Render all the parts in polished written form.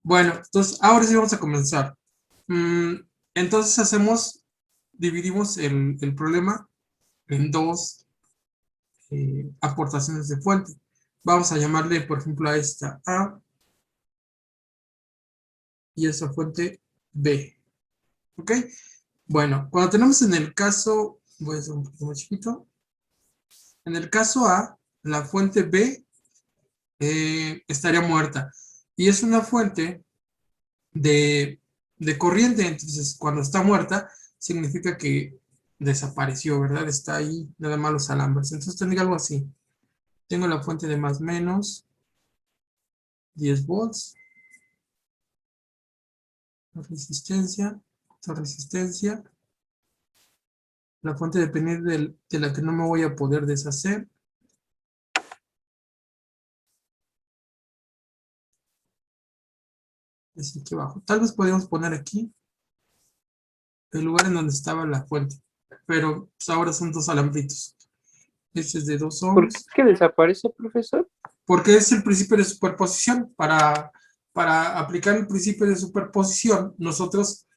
Bueno, entonces ahora sí vamos a comenzar. Entonces dividimos el problema en dos aportaciones de fuente. Vamos a llamarle, por ejemplo, a esta A y a esta fuente B. ¿Ok? Bueno, cuando tenemos en el caso, voy a hacer un poquito más chiquito. En el caso A, la fuente B estaría muerta. Y es una fuente de, de corriente, entonces cuando está muerta, significa que desapareció, ¿verdad? Está ahí, nada más los alambres. Entonces tendría algo así. Tengo la fuente de más menos 10 volts, la resistencia, la fuente dependiente de la que no me voy a poder deshacer. Es aquí abajo. Tal vez podríamos poner aquí el lugar en donde estaba la fuente, pero pues ahora son dos alambritos. Este es de 2 ¿Por qué ohms. es que desaparece, profesor? Porque es el principio de superposición. Para aplicar el principio de superposición, nosotros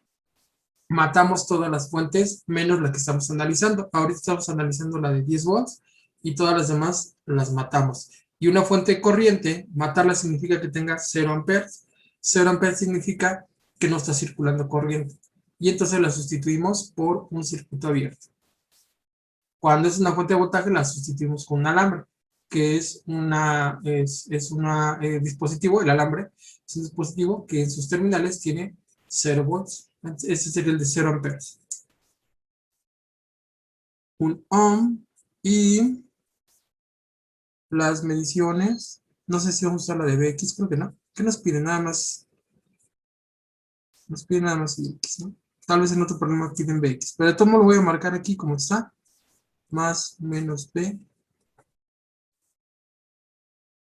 matamos todas las fuentes menos la que estamos analizando. Ahorita estamos analizando la de 10 volts y todas las demás las matamos. Y una fuente corriente, matarla significa que tenga 0 amperes. 0 amperes significa que no está circulando corriente. Y entonces la sustituimos por un circuito abierto. Cuando es una fuente de voltaje, la sustituimos con un alambre, que es un dispositivo, el alambre es un dispositivo que en sus terminales tiene 0 volts. Este sería el de 0 amperes. Un ohm y las mediciones, no sé si vamos a usar la de BX, creo que no. ¿Qué nos pide? Nada más, nos pide nada más X, ¿no? Tal vez en otro problema piden BX, pero de todo modo lo voy a marcar aquí como está, más menos B,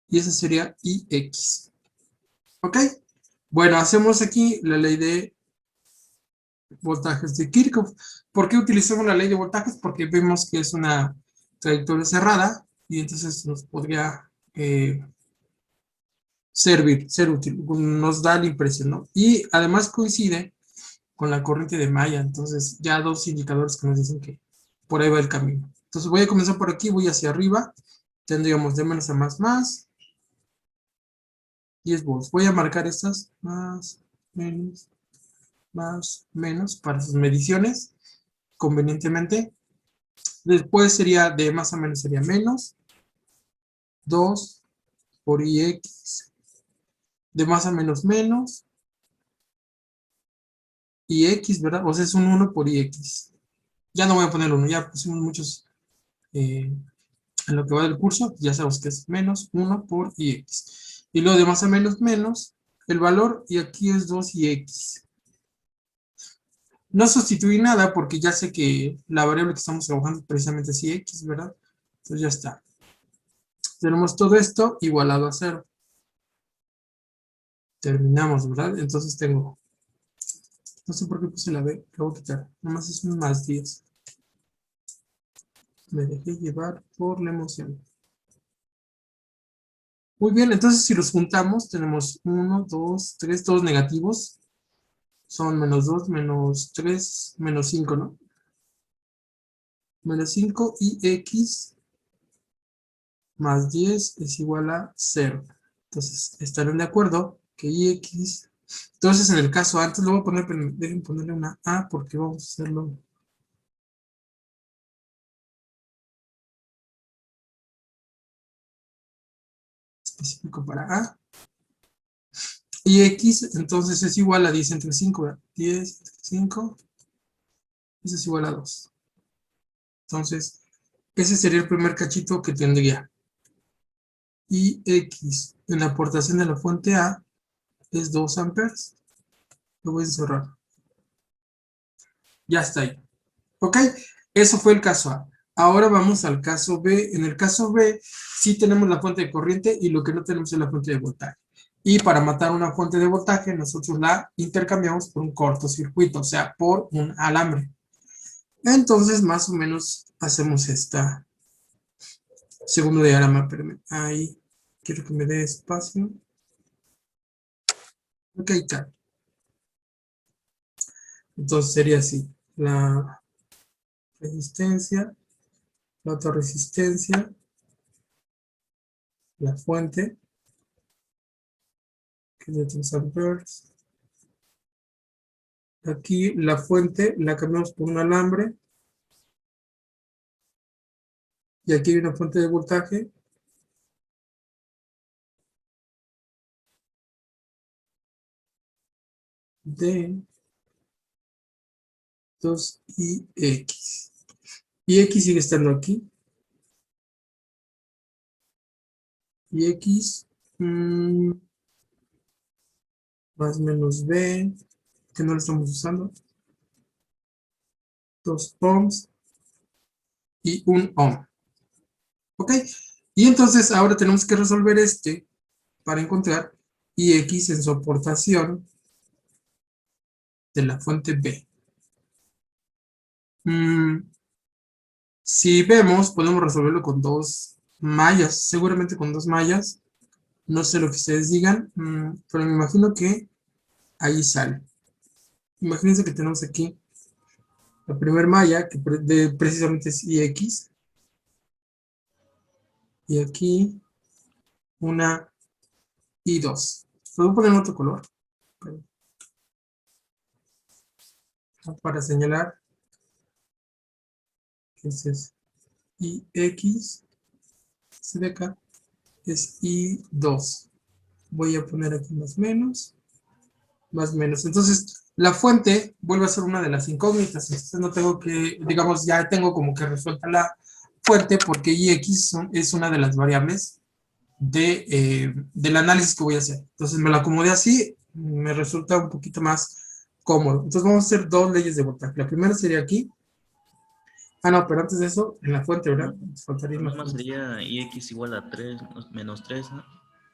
y esa sería IX. ¿Ok? Bueno, hacemos aquí la ley de voltajes de Kirchhoff. ¿Por qué utilizamos la ley de voltajes? Porque vemos que es una trayectoria cerrada y entonces nos podría ser útil, nos da la impresión, ¿no? Y además coincide con la corriente de Maya, entonces ya dos indicadores que nos dicen que por ahí va el camino. Entonces voy a comenzar por aquí, voy hacia arriba, tendríamos de menos a más, 10 volts. Voy a marcar estas, más, menos, para sus mediciones, convenientemente. Después sería de más a menos, sería menos 2 por IX, de más a menos menos, IX, ¿verdad? O sea, es un 1 por IX. Ya no voy a poner 1, ya pusimos muchos en lo que va del curso, ya sabemos que es menos 1 por IX. Y luego de más a menos menos, el valor, y aquí es 2IX. No sustituí nada porque ya sé que la variable que estamos trabajando precisamente es IX, ¿verdad? Entonces ya está. Tenemos todo esto igualado a 0. Terminamos, ¿verdad? Entonces tengo, no sé por qué puse la B, la voy a quitar. Nomás es un más 10. Me dejé llevar por la emoción. Muy bien, entonces si los juntamos, tenemos 1, 2, 3, todos negativos. Son menos 2, menos 3, menos 5, ¿no? Menos 5 y X más 10 es igual a 0. Entonces, estarán de acuerdo que IX. Entonces, en el caso antes lo voy a poner, pero dejen ponerle una A porque vamos a hacerlo específico para A. Y X, entonces es igual a 10 entre 5, ¿verdad? 10 entre 5, eso es igual a 2. Entonces, ese sería el primer cachito que tendría. Y X en la aportación de la fuente A es 2 amperes. Lo voy a cerrar. Ya está ahí. ¿Ok? Eso fue el caso A. Ahora vamos al caso B. En el caso B, sí tenemos la fuente de corriente y lo que no tenemos es la fuente de voltaje. Y para matar una fuente de voltaje, nosotros la intercambiamos por un cortocircuito, o sea, por un alambre. Entonces, más o menos, hacemos esta segundo diagrama. Ahí, quiero que me dé espacio. Ok, tal. Entonces sería así. La resistencia, la autorresistencia, la fuente, que es de 3 amperes. Aquí la fuente la cambiamos por un alambre. Y aquí hay una fuente de voltaje de 2ix. Y x sigue estando aquí. Y x más menos b, que no lo estamos usando. 2 ohms y 1 ohm. ¿Ok? Y entonces ahora tenemos que resolver este para encontrar ix en su aportación de la fuente B. Si vemos, podemos resolverlo con 2 mallas, seguramente con 2 mallas. No sé lo que ustedes digan, pero me imagino que ahí sale. Imagínense que tenemos aquí la primera malla, que precisamente es ix. Y aquí una i2. Puedo poner otro color para señalar que este es ix. Este de acá es i2. Voy a poner aquí más menos. Más menos. Entonces, la fuente vuelve a ser una de las incógnitas. Entonces, no tengo que, digamos, ya tengo como que resuelta la fuente porque ix es una de las variables del análisis que voy a hacer. Entonces, me la acomodé así, me resulta un poquito más cómodo. Entonces, vamos a hacer 2 leyes de voltaje. La primera sería aquí. Ah, no, pero antes de eso, en la fuente, ¿verdad? Nos faltaría La la misma fuente. sería ix igual a 3 menos 3, ¿no?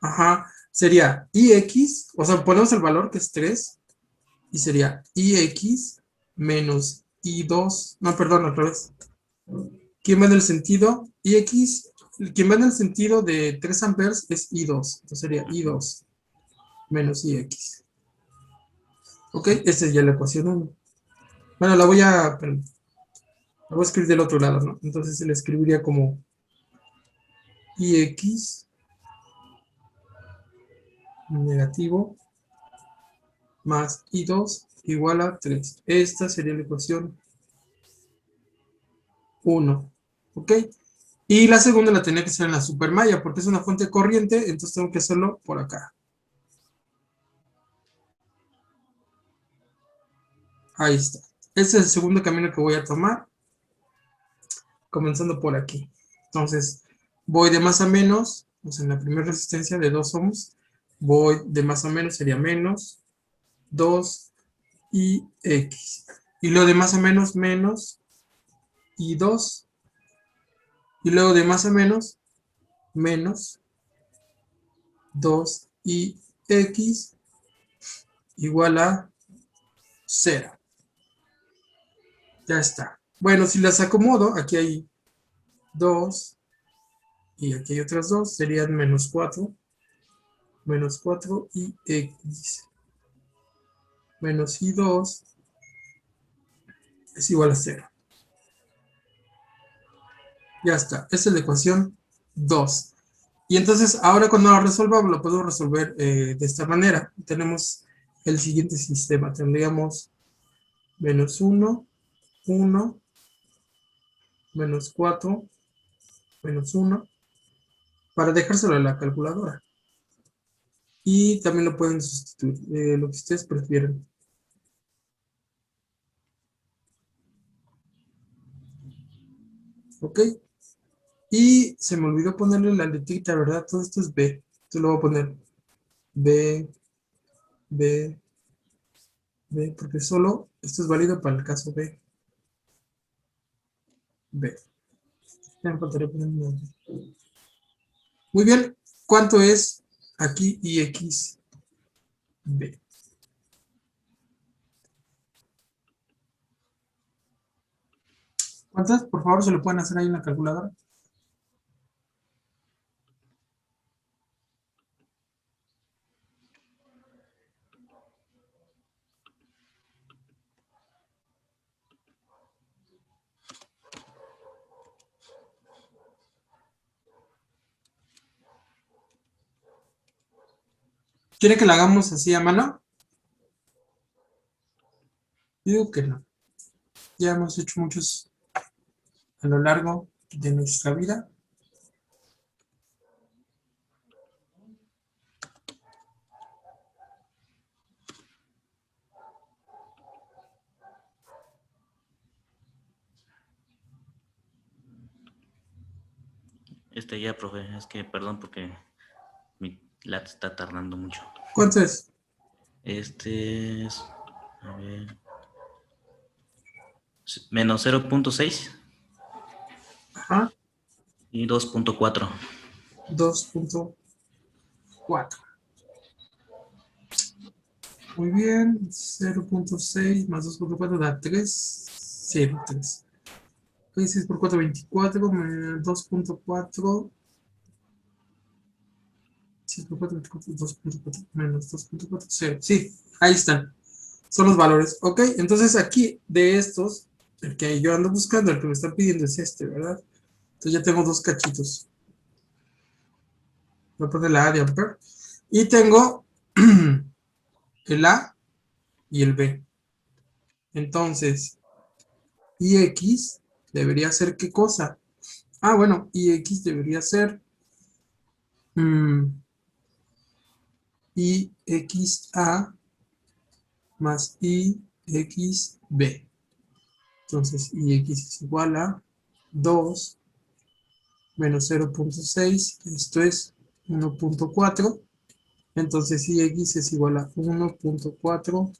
Ajá, sería ix, o sea, ponemos el valor que es 3 y sería ix menos i2, no, perdón, al revés. ¿Quién va en el sentido? Ix, quien va en el sentido de 3 amperes es i2, entonces sería i2 menos ix. Ok, esta es ya la ecuación 1. Bueno, la voy a escribir del otro lado, ¿no? Entonces se le escribiría como ix negativo más i2 igual a 3. Esta sería la ecuación 1. ¿Ok? Y la segunda la tenía que hacer en la supermalla, porque es una fuente corriente, entonces tengo que hacerlo por acá. Ahí está. Este es el segundo camino que voy a tomar, comenzando por aquí. Entonces, voy de más a menos, pues en la primera resistencia de 2 ohms, voy de más a menos, sería menos 2 y x. Y luego de más a menos, menos y 2. Y luego de más a menos, menos 2 y x igual a 0. Ya está. Bueno, si las acomodo, aquí hay 2 y aquí hay otras 2, serían menos 4 y x menos i2 es igual a 0. Ya está. Esa es la ecuación 2. Y entonces, ahora cuando lo resolvamos, lo podemos resolver de esta manera. Tenemos el siguiente sistema. Tendríamos menos 1, 1, menos 4, menos 1, para dejárselo a la calculadora. Y también lo pueden sustituir, lo que ustedes prefieran. ¿Ok? Y se me olvidó ponerle la letrita, ¿verdad? Todo esto es B. Entonces lo voy a poner B, B, B, porque solo esto es válido para el caso B. B. Ya me faltaría poner una B. Muy bien. ¿Cuánto es aquí IX B? ¿Cuántas? Por favor, se lo pueden hacer ahí en la calculadora. ¿Quiere que la hagamos así a mano? Digo que no. Ya hemos hecho muchos a lo largo de nuestra vida. Ya, profe, es que perdón porque mi lat está tardando mucho. ¿Cuánto es? Este es, a ver, menos 0.6 Ajá. y 2.4. 2.4. Muy bien. 0.6 más 2.4 da 3. 0, 3. 6 por 4, 24. 2.4. 6 por 4, 24. 2.4 menos 2.4, 0. Sí, ahí están. Son los valores. Ok, entonces aquí de estos, el que yo ando buscando, el que me está pidiendo es este, ¿verdad? Entonces ya tengo dos cachitos. Voy a poner la A de Ampere. Y tengo el A y el B. Entonces, IX debería ser ¿qué cosa? Ah, bueno, IX debería ser IXA más IXB. Entonces, IX es igual a 2 menos 0.6. Esto es 1.4. Entonces, IX es igual a 1.4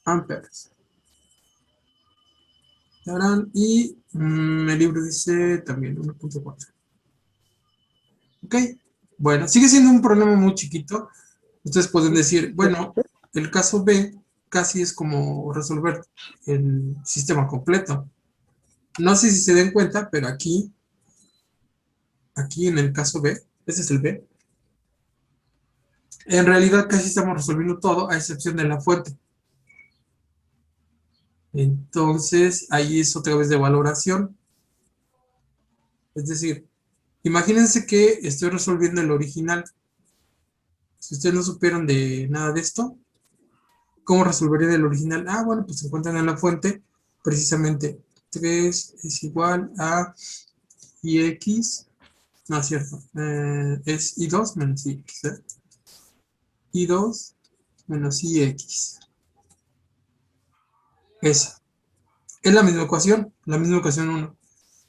amperes. Y el libro dice también 1.4. Ok, bueno, sigue siendo un problema muy chiquito. Ustedes pueden decir, bueno, el caso B casi es como resolver el sistema completo. No sé si se den cuenta, pero aquí en el caso B, este es el B, en realidad casi estamos resolviendo todo a excepción de la fuente. Entonces, ahí es otra vez de valoración. Es decir, imagínense que estoy resolviendo el original. Si ustedes no supieron de nada de esto, ¿cómo resolverían el original? Ah, bueno, pues se encuentran en la fuente precisamente 3 es igual a ix, no es cierto, es i2 menos ix, i2 menos ix. Esa. Es la misma ecuación 1.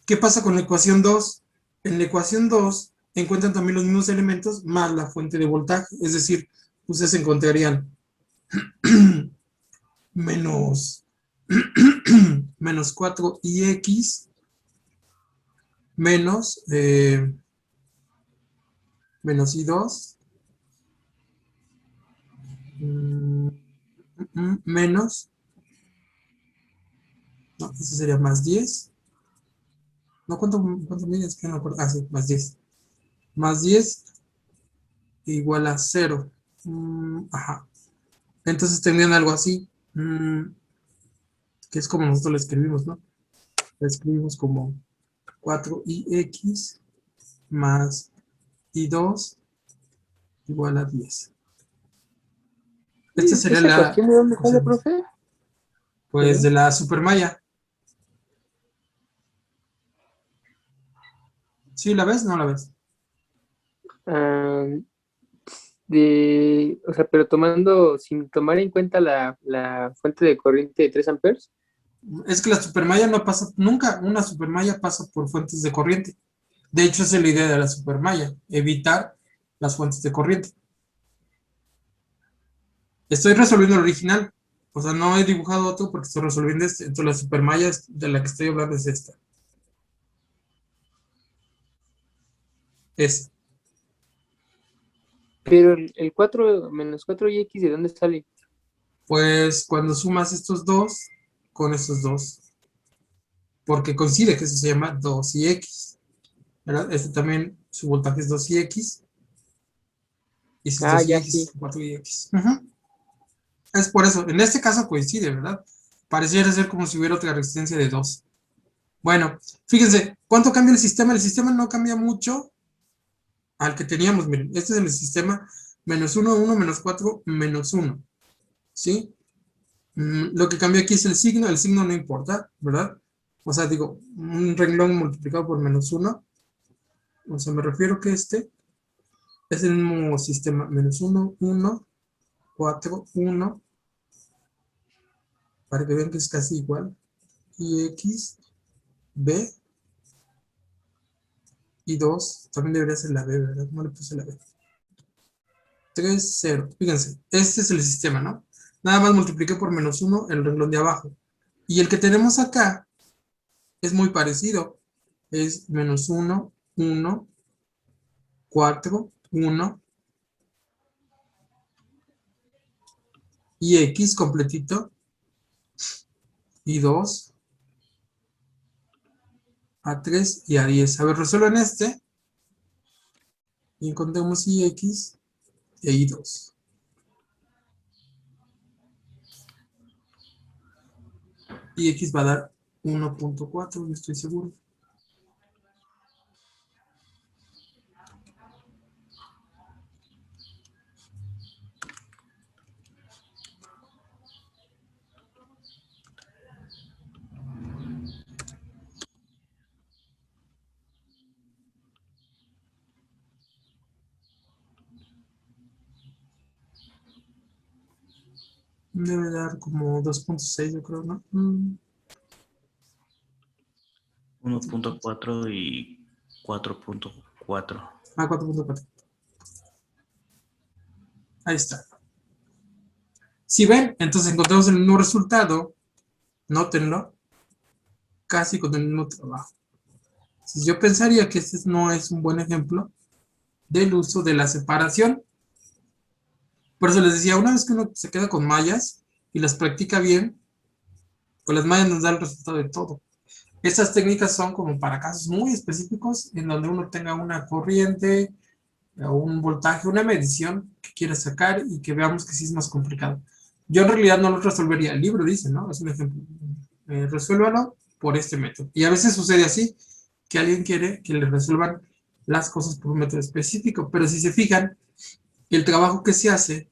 ¿Qué pasa con la ecuación 2? En la ecuación 2 encuentran también los mismos elementos más la fuente de voltaje, es decir, ustedes encontrarían menos, menos 4ix menos, menos i2 menos, no, eso sería más 10. No, ¿cuánto mide? Es que no me acuerdo. Ah, sí, más 10. Más 10 igual a 0. Ajá. Entonces tendrían algo así, que es como nosotros lo escribimos, ¿no? Lo escribimos como 4ix más i2 igual a 10. Esta sería ¿Esa la, ecuación de dónde sale, profe? pues de la supermalla. ¿Sí la ves? ¿No la ves? Ah, o sea, pero sin tomar en cuenta la fuente de corriente de 3 amperes. Es que la supermalla no pasa, nunca una supermalla pasa por fuentes de corriente. De hecho, esa es la idea de la supermalla, evitar las fuentes de corriente. Estoy resolviendo el original, o sea, no he dibujado otro porque estoy resolviendo este. Entonces, la supermalla de la que estoy hablando es esta. Es, Pero el 4 menos 4ix, ¿de dónde sale? pues, cuando sumas estos dos con estos dos, porque coincide que eso se llama 2ix, ¿verdad? Este también, su voltaje es 2ix, y ese es Ah, ya 2ix, sí. 4ix. Es por eso, en este caso coincide, ¿verdad? Pareciera ser como si hubiera otra resistencia de 2. Bueno, fíjense, ¿cuánto cambia el sistema? El sistema no cambia mucho al que teníamos, miren, este es el sistema Menos 1, 1, menos 4, menos 1. ¿Sí? Lo que cambió aquí es el signo no importa, ¿verdad? O sea, digo, un renglón multiplicado por menos 1. O sea, me refiero que este es el mismo sistema. Menos 1, 1, 4, 1. Para que vean que es casi igual. Y X, B y 2. También debería ser la B, ¿verdad? No le puse la B. 3, 0. Fíjense, este es el sistema, ¿no? Nada más multipliqué por menos 1 el renglón de abajo. Y el que tenemos acá es muy parecido. Es menos 1, 1, 4, 1 y X completito y 2 a 3 y a 10. A ver, resuelvan este y encontremos IX e I2. Y X va a dar 1.4, yo estoy seguro. Debe dar como 2.6, yo creo, ¿no? 1.4 y 4.4. Ah, 4.4. Ahí está. Si ven, entonces encontramos el mismo resultado. Nótenlo. Casi con el mismo trabajo. Entonces, yo pensaría que este no es un buen ejemplo del uso de la separación. Por eso les decía, una vez que uno se queda con mallas y las practica bien, pues las mallas nos dan el resultado de todo. Estas técnicas son como para casos muy específicos en donde uno tenga una corriente o un voltaje, una medición que quiera sacar y que veamos que sí es más complicado. Yo en realidad no lo resolvería. El libro dice, ¿no? Es un ejemplo. Resuélvalo por este método. Y a veces sucede así, que alguien quiere que le resuelvan las cosas por un método específico, pero si se fijan, el trabajo que se hace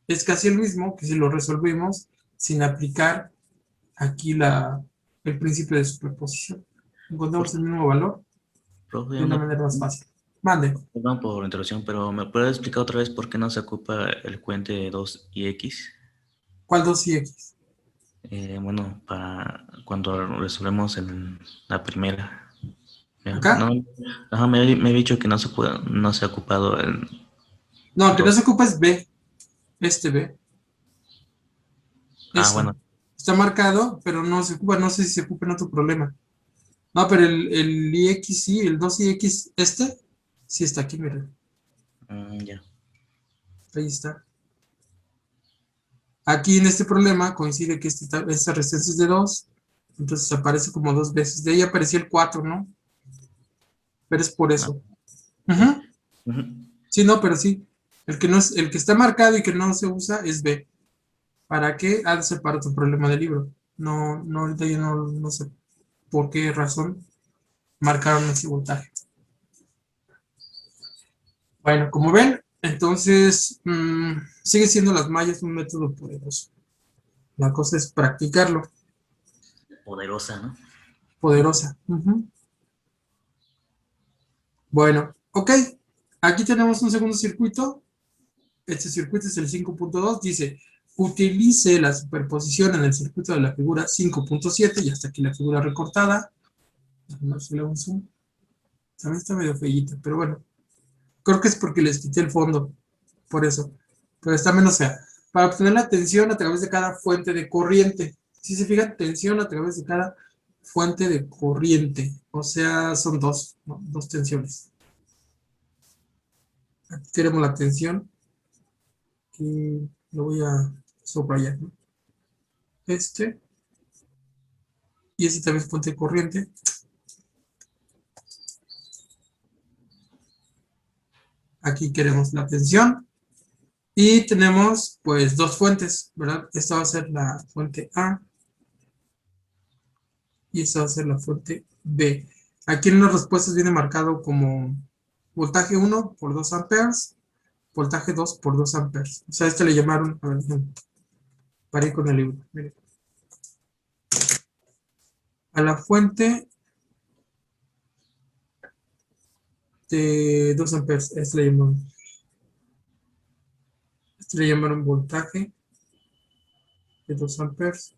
es casi el mismo que si lo resolvimos sin aplicar aquí el principio de superposición. Encontramos el mismo valor Profe, de una manera más fácil. Mande. perdón por la interrupción, pero ¿me puede explicar otra vez por qué no se ocupa el puente 2 y X? ¿Cuál 2 y X? Bueno, para cuando resolvemos en la primera. ¿Acá? No, ajá, me he dicho que no se ha ocupado el No, el que no 2. se ocupa es B. Este B. Ah, Este. bueno. Está marcado, pero no se ocupa. No sé si se ocupa en otro problema. No, pero el IX sí, el 2IX, sí está aquí, miren. Ya. Ahí está. Aquí en este problema coincide que esta resistencia es de 2, entonces aparece como 2 veces. De ahí apareció el 4, ¿no? Pero es por Ah, eso. sí. Ujú. Ujú. Sí, no, pero sí. El que, no es, el que está marcado y que no se usa es B. ¿Para qué? Ha de ser para otro problema del libro. No, no, ahorita yo no sé por qué razón marcaron ese voltaje. Bueno, como ven, entonces sigue siendo las mallas un método poderoso. La cosa es practicarlo. Poderosa, ¿no? Poderosa. Bueno, ok. Aquí tenemos un segundo circuito. Este circuito es el 5.2. Dice, utilice la superposición en el circuito de la figura 5.7. Y hasta aquí la figura recortada. Déjame hacerle un zoom. También está medio feíta, pero bueno. Creo que es porque les quité el fondo. Por eso. Pero está menos fea. Para obtener la tensión a través de cada fuente de corriente. Si se fijan, tensión a través de cada fuente de corriente. O sea, son dos, ¿no? Dos tensiones. Aquí tenemos la tensión. Y lo voy a subrayar, ¿no? Y este también es fuente de corriente. Aquí queremos la tensión. Y tenemos pues dos fuentes, ¿verdad? Esta va a ser la fuente A y esta va a ser la fuente B. Aquí en las respuestas viene marcado como voltaje 1 por 2 amperes voltaje 2 por 2 amperes. O sea, le llamaron, a ver, paré con el libro, miren. A la fuente de 2 amperes, le llamaron voltaje de 2 amperes.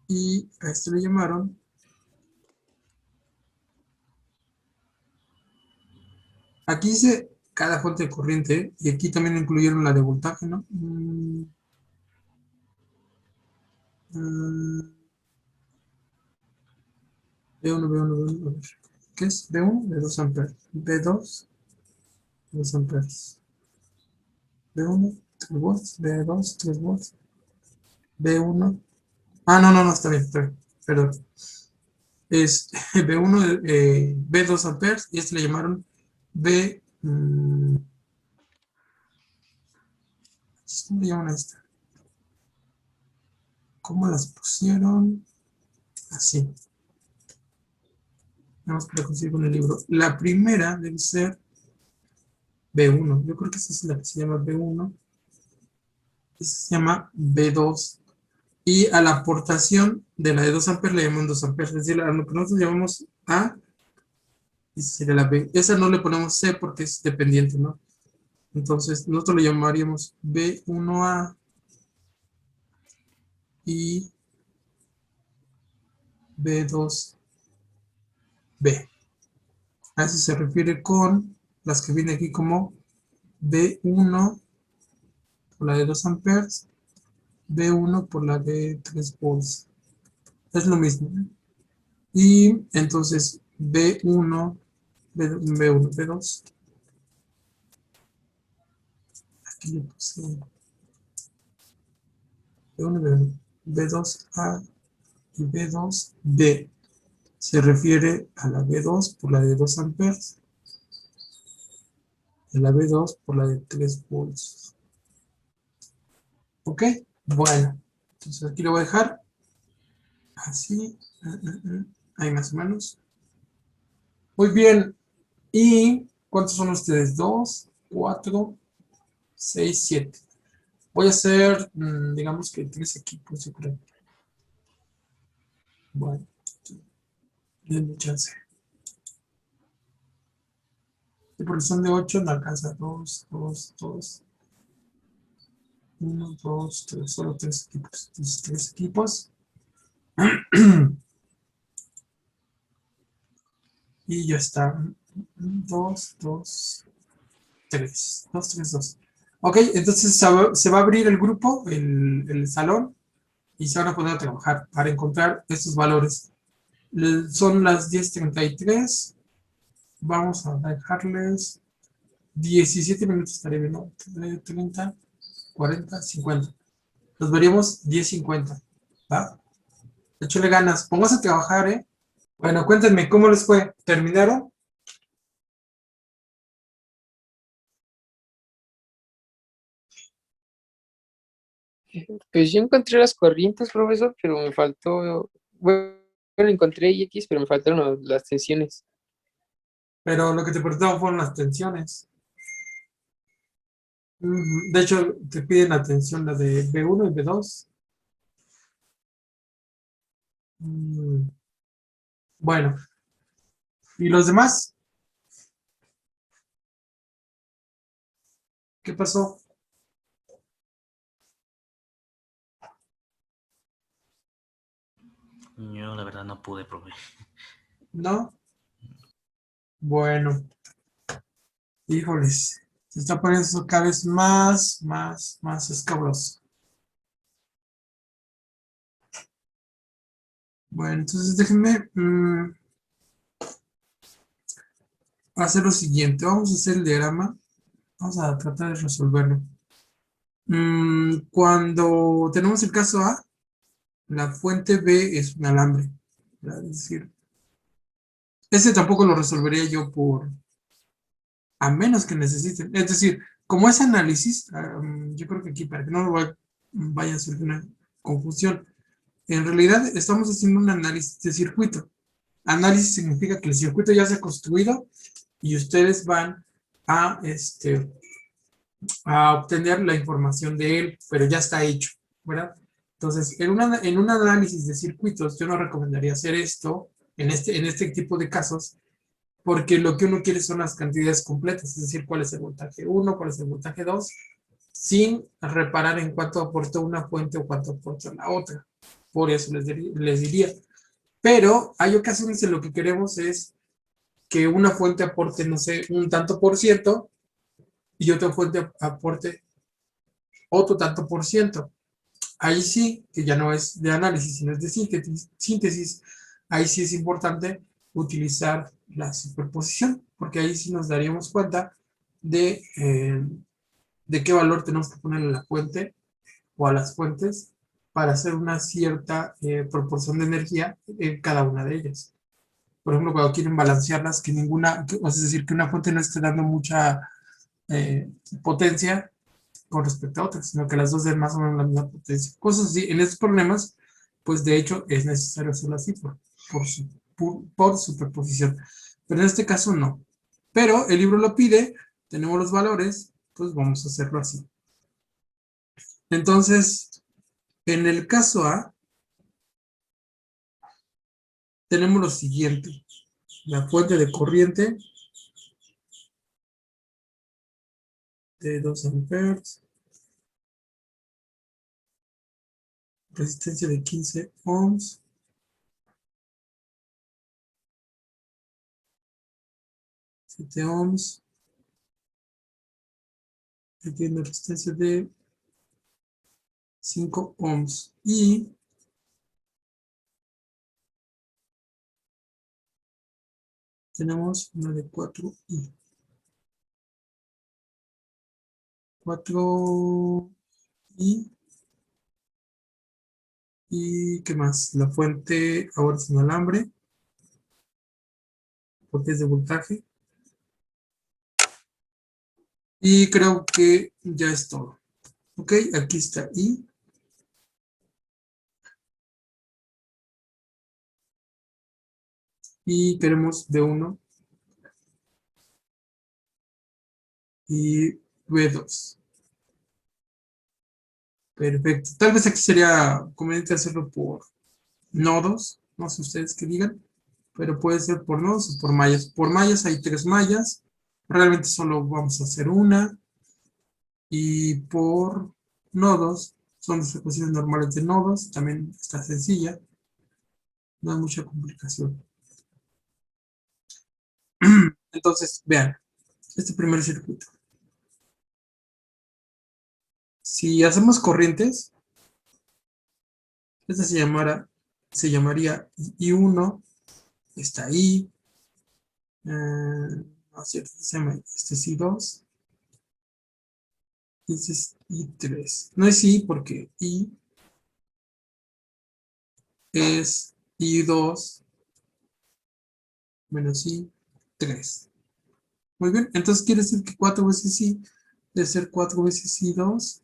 Y a le llamaron aquí dice cada fuente de corriente, y aquí también incluyeron la de voltaje, ¿no? B1, B1, a ver. ¿Qué es? B1 de 2 amperes. B2, 2 amperes. B1, 3 volts. B2, 3 volts. B1. Ah, no, está bien, perdón. Es B1, B2 amperes, y le llamaron B. ¿Cómo le llaman a esta? ¿Cómo las pusieron? Así. Vamos a conseguir con el libro. La primera debe ser B1. Yo creo que esa es la que se llama B1. Esa se llama B2. Y a la aportación de la de 2 amperes le llaman 2 amperes. Es decir, a lo que nosotros llamamos A, y sería la B. Esa no le ponemos C porque es dependiente, ¿no? Entonces, nosotros le llamaríamos B1A y B2B. A eso se refiere con las que viene aquí como B1 por la de 2 amperes, B1 por la de 3 volts. Es lo mismo, ¿eh? Y entonces B1, B1, B2. Aquí le puse B1, B1, B2A y B2B. Se refiere a la B2 por la de 2 amperes, a la B2 por la de 3 volts. ¿Ok? Bueno, entonces aquí lo voy a dejar así, ahí más o menos. Muy bien, ¿y cuántos son ustedes? 2, 4, 6, 7. Voy a hacer, digamos que 3 equipos, yo creo. Bueno, denme chance. Y porque son de 8, no alcanza. 2, 2, 2. 1, 2, 3, solo 3 equipos. Entonces, 3 equipos. Y ya está. 2, 2, 3. 2, 3, 2. Ok, entonces se va a abrir el grupo, el salón, y se van a poner a trabajar para encontrar estos valores. Son las 10:33. Vamos a dejarles 17 minutos, estaría bien, ¿no? 30, 40, 50. Los veríamos 10:50. ¿Va? Échale ganas. Pónganse a trabajar, ¿eh? Bueno, cuéntenme, ¿cómo les fue? ¿Terminaron? Pues yo encontré las corrientes, profesor, pero me faltó, bueno, encontré X, pero me faltaron las tensiones. Pero lo que te preguntaba fueron las tensiones. De hecho, te piden atención la de B1 y B2. Bueno, ¿y los demás? ¿Qué pasó? Yo la verdad no pude, profe. ¿No? Bueno, híjoles, se está poniendo eso cada vez más escabroso. Bueno, entonces déjenme hacer lo siguiente. Vamos a hacer el diagrama. Vamos a tratar de resolverlo. Cuando tenemos el caso A, la fuente B es un alambre. Es decir, ese tampoco lo resolvería yo a menos que necesiten. Es decir, como es análisis, yo creo que aquí para que no vaya a ser una confusión, en realidad estamos haciendo un análisis de circuito. Análisis significa que el circuito ya se ha construido y ustedes van a a obtener la información de él, pero ya está hecho, ¿verdad? Entonces, en un análisis de circuitos, yo no recomendaría hacer esto en este tipo de casos, porque lo que uno quiere son las cantidades completas, es decir, cuál es el voltaje 1, cuál es el voltaje 2, sin reparar en cuánto aporta una fuente o cuánto aporta la otra. Por eso les diría. Pero hay ocasiones en lo que queremos es que una fuente aporte, no sé, un tanto por ciento y otra fuente aporte otro tanto por ciento. Ahí sí, que ya no es de análisis, sino es de síntesis, ahí sí es importante utilizar la superposición, porque ahí sí nos daríamos cuenta de qué valor tenemos que ponerle a la fuente o a las fuentes para hacer una cierta proporción de energía en cada una de ellas. Por ejemplo, cuando quieren balancearlas, que ninguna, es decir, que una fuente no esté dando mucha potencia con respecto a otras, sino que las dos den más o menos la misma potencia. Cosas así. En estos problemas, pues de hecho es necesario hacerlo así por superposición. Pero en este caso no. Pero el libro lo pide, tenemos los valores, pues vamos a hacerlo así. Entonces, en el caso A, tenemos lo siguiente. La fuente de corriente de 2 amperes, resistencia de 15 ohms, 7 ohms, y tiene resistencia de 5 ohms y tenemos una de 4i. 4i y ¿qué más? La fuente ahora es un alambre porque es de voltaje y creo que ya es todo. Ok, aquí está i. Y queremos B1 y B2. Perfecto. Tal vez aquí sería conveniente hacerlo por nodos. No sé ustedes qué digan. Pero puede ser por nodos o por mallas. Por mallas hay 3 mallas. Realmente solo vamos a hacer una. Y por nodos son las ecuaciones normales de nodos. También está sencilla. No hay mucha complicación. Entonces, vean. Este primer circuito. Si hacemos corrientes, esta se llamaría I1, está I, no es cierto, se llama, este es I2, este es I3. No es I porque I es I2 menos I3. Muy bien, entonces quiere decir que 4 veces I debe ser 4 veces I2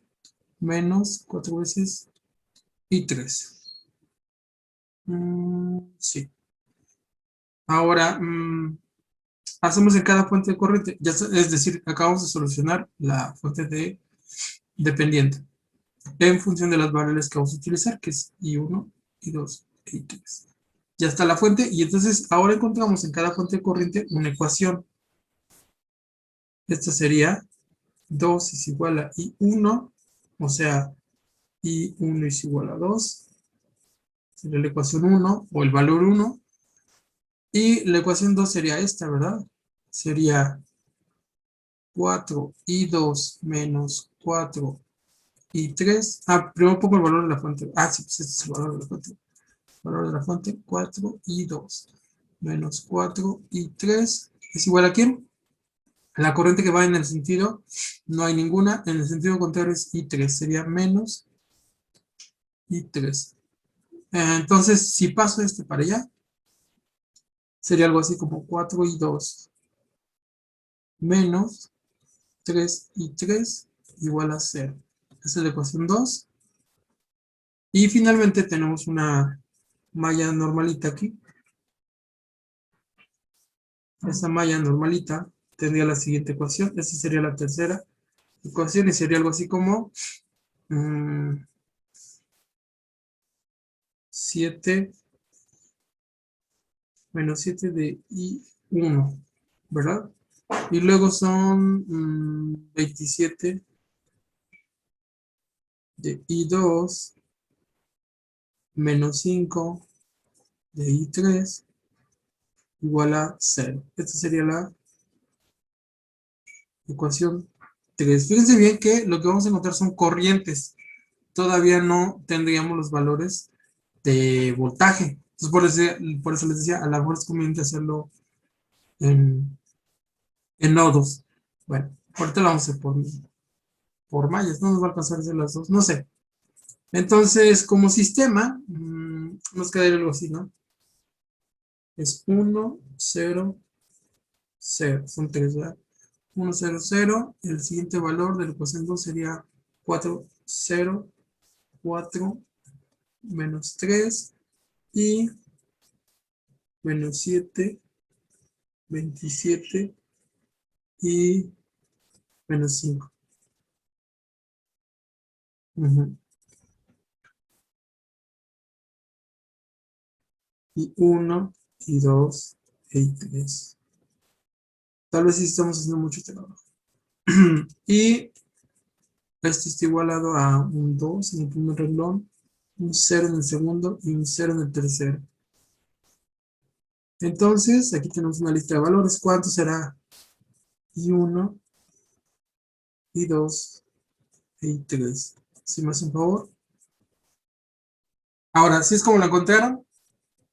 menos 4 veces I3. Sí. Ahora, hacemos en cada fuente de corriente, es decir, acabamos de solucionar la fuente de dependiente en función de las variables que vamos a utilizar, que es I1, I2, I3. Ya está la fuente y entonces ahora encontramos en cada fuente de corriente una ecuación. Esta sería 2 es igual a I1, o sea, I1 es igual a 2. Sería la ecuación 1 o el valor 1. Y la ecuación 2 sería esta, ¿verdad? Sería 4i2 menos 4i3. Primero pongo el valor de la fuente. Sí, pues este es el valor de la fuente. Valor de la fuente, 4i2 menos 4i3 es igual a ¿quién? La corriente que va en el sentido, no hay ninguna. En el sentido contrario es i3, sería menos i3. Entonces, si paso este para allá, sería algo así como 4i2 menos 3i3 igual a 0. Esa es la ecuación 2. Y finalmente tenemos una malla normalita aquí. Esa malla normalita tendría la siguiente ecuación. Esa sería la tercera. ecuación y sería algo así como 7 menos 7 de I1, ¿verdad? Y luego son 27 de I2 menos 5 de I3 igual a 0. Esta sería la ecuación 3. Fíjense bien que lo que vamos a encontrar son corrientes. Todavía no tendríamos los valores de voltaje. Entonces, por eso les decía, a lo mejor es conveniente hacerlo en nodos. Bueno, ahorita lo vamos a hacer por mallas. No nos va a alcanzar a hacer las dos. No sé. Entonces, como sistema, nos quedaría algo así, ¿no? Es 1, 0, 0. Son 3, ¿verdad? 1, 0, 0. El siguiente valor de la ecuación 2 sería 4, 0, 4, menos 3 y menos 7, 27 y menos 5. Y 1, y 2, y 3. Tal vez sí estamos haciendo mucho trabajo. Y esto está igualado a un 2 en el primer renglón, un 0 en el segundo y un 0 en el tercero. Entonces, aquí tenemos una lista de valores. ¿Cuánto será I1, I2, I3? Si me hacen favor. Ahora, si es como lo encontraron,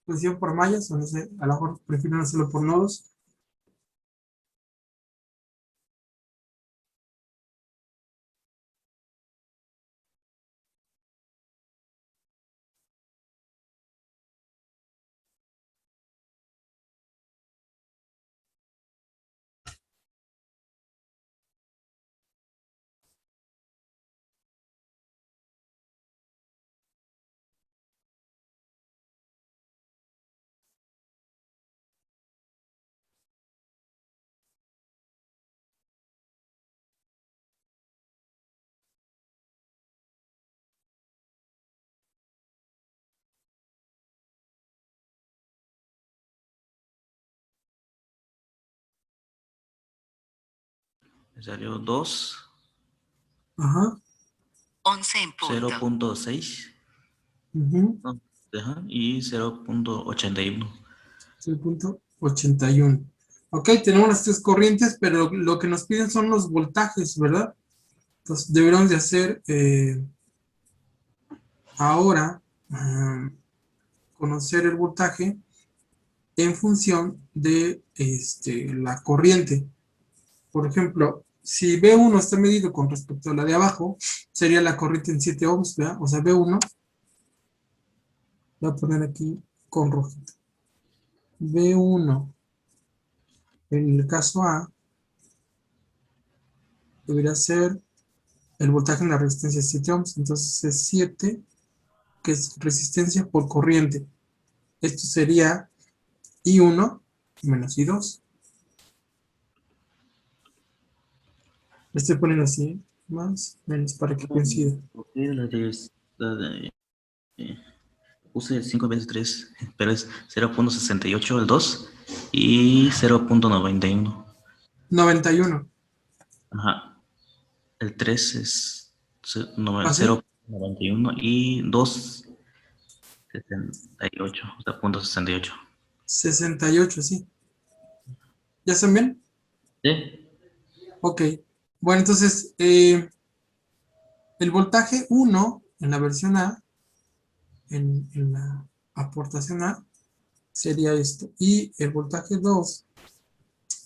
posición por mallas, o no sé, a lo mejor prefieren hacerlo por nodos. Me salió 2, Ajá. 11 en punto. 0.6 Uh-huh. y 0.81. 0.81. Ok, tenemos las tres corrientes, pero lo que nos piden son los voltajes, ¿verdad? Entonces deberíamos de hacer ahora conocer el voltaje en función de la corriente. Por ejemplo, si B1 está medido con respecto a la de abajo, sería la corriente en 7 ohms, ¿verdad? O sea, B1, voy a poner aquí con rojito. B1, en el caso A, debería ser el voltaje en la resistencia 7 ohms, entonces es 7, que es resistencia por corriente. Esto sería I1 menos I2. Le estoy poniendo así, más, menos, para que coincida. Ok, puse 5 veces 3, pero es 0.68 el 2 y 0.91. 91. Ajá. El 3 es ¿Así? 0.91 y 2.68, o sea, 0.68. 68, sí. ¿Ya están bien? ¿Sí? Ok. Bueno, entonces, el voltaje 1 en la versión A, en la aportación A, sería esto. Y el voltaje 2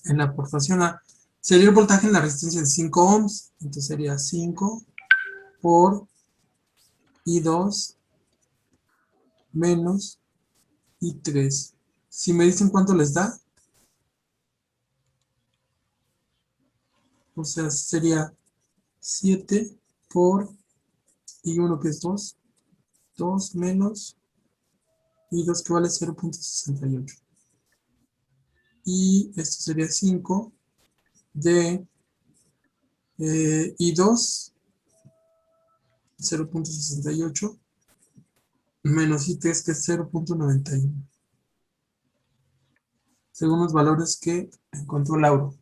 en la aportación A sería el voltaje en la resistencia de 5 ohms. Entonces sería 5 por I2 menos I3. Si me dicen cuánto les da, o sea, sería 7 por I1 que es 2, 2 menos I2 que vale 0.68. Y esto sería 5 de I2, 0.68, menos I3, que es 0.91. Según los valores que encontró Lauro.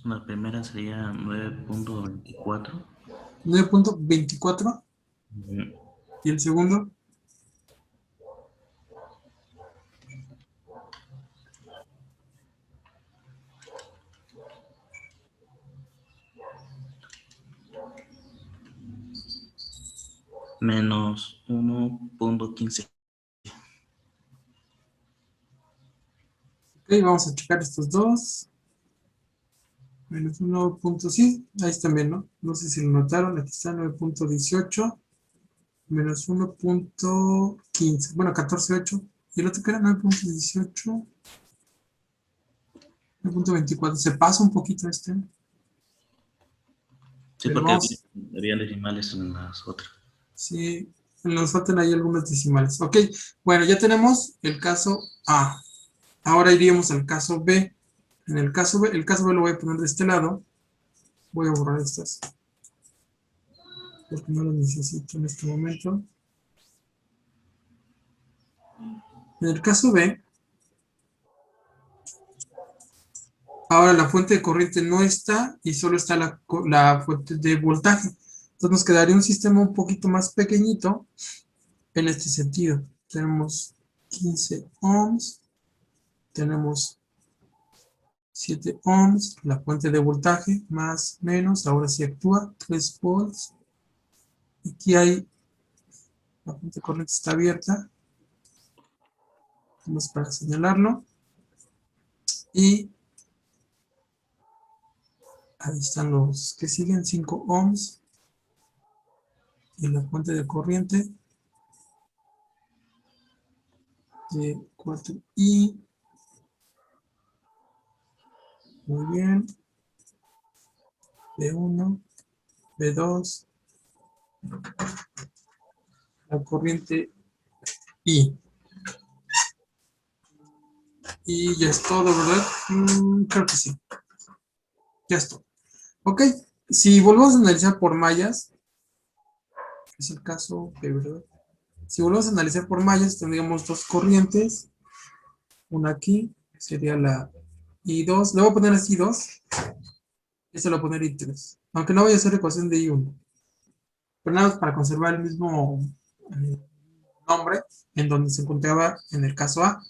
La primera sería 9.24. 9.24. Ujú. Y el segundo, Menos 1.15. ok, vamos a checar estos dos. Menos 1. Sí, ahí están bien, ¿no? No sé si lo notaron, aquí está 9.18. Menos 1.15. Bueno, 14.8. Y el otro que era 9.18. 9.24. Se pasa un poquito este. Sí, Pero porque vamos, había decimales en las otras. sí, nos faltan ahí algunos decimales. Ok, bueno, ya tenemos el caso A. Ahora iríamos al caso B. En el caso B lo voy a poner de este lado. Voy a borrar estas, porque no las necesito en este momento. En el caso B, ahora la fuente de corriente no está y solo está la fuente de voltaje. Entonces nos quedaría un sistema un poquito más pequeñito en este sentido. Tenemos 15 ohms, tenemos 7 ohms, la fuente de voltaje, más, menos, ahora sí actúa, 3 volts. Aquí hay, la fuente de corriente está abierta, vamos para señalarlo. Y ahí están los que siguen, 5 ohms. Y la fuente de corriente de 4i. Muy bien. B1, B2, la corriente I. Y ya es todo, ¿verdad? Creo que sí. Ya es todo. Ok. Si volvemos a analizar por mallas, es el caso B, ¿verdad? Si volvemos a analizar por mallas, tendríamos dos corrientes. Una aquí, que sería la I2. Le voy a poner así 2. Este lo voy a poner I3. Aunque no voy a hacer ecuación de I1. Pero nada más para conservar el mismo nombre en donde se encontraba en el caso A.